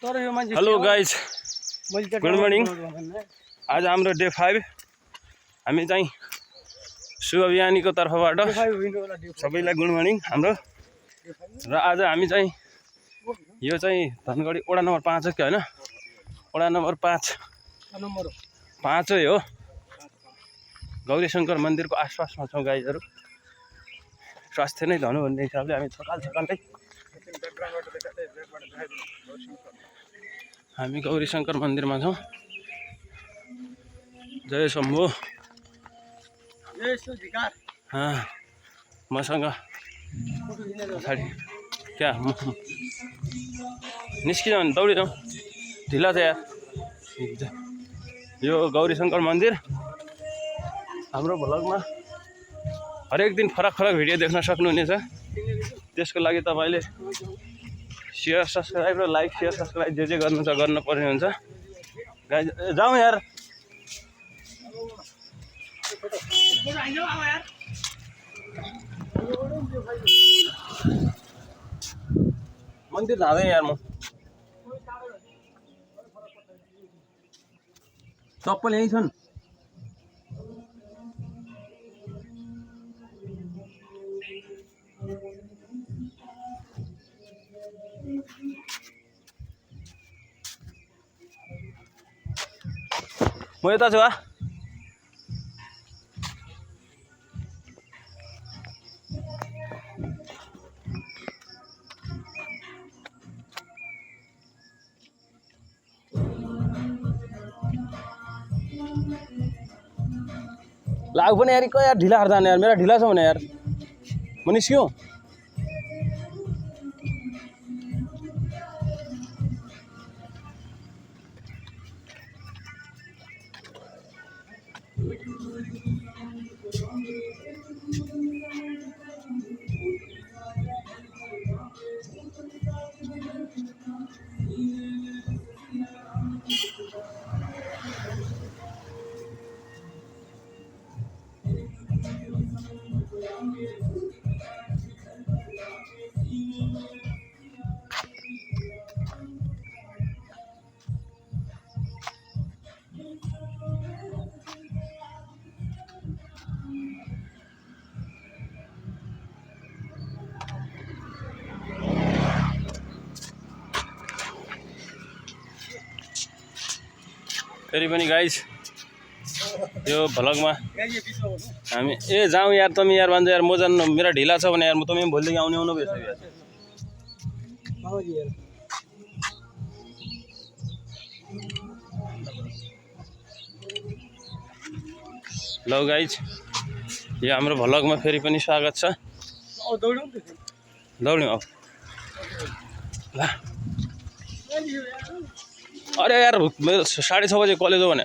Hello guys good morning. आज हाम्रो day 5 हामी चाहिँ शुभ बिहानीको तर्फबाट सबैलाई गुड मर्निङ हाम्रो। र आज हामी चाहिँ यो चाहिँ धनगढी वडा नम्बर 5 हो कि होइन, वडा नम्बर 5 हो। गौरीशङ्कर मन्दिरको आसपासमा छौँ गाइजहरू। स्वास्थ्य नै धनु भन्ने हिसाबले हामी छकालै हामी गौरीशङ्कर मन्दिरमा छौँ। जय शम्भो। मसँग पछाडि क्या निस्किन्छ भने दौडिजाउँ, ढिला छ यार। यो गौरीशङ्कर मन्दिर हाम्रो भ्लगमा हरेक दिन फरक फरक भिडियो देख्न सक्नुहुनेछ। त्यसको लागि तपाईँले सेयर सब्सक्राइब र लाइक सेयर सब्सक्राइब जे गर्नु छ गर्नुपर्ने हुन्छ। गाइज जाउँ यार। मन्दिर जाँदैन यार, म चप्पल यहीँ छन्। म यता छु। लाग पनि यार, यार ढिला हार जाने यार, मेरा ढिला छ भने यार म निस्क्यो। फेरि पनि गाइज यो भ्लगमा हामी जाउँ यार, तमी यार भन्छ यार म जान्नु, मेरा ढिला छ भने यार म तपाईँ भोलिदेखि आउनु भएछ यार। ल गाइज यो हाम्रो भ्लगमा फेरि पनि स्वागत छ। दौड्यौँ अब ल। अरे यार मेरो 6:30 बजे कलेज हो भने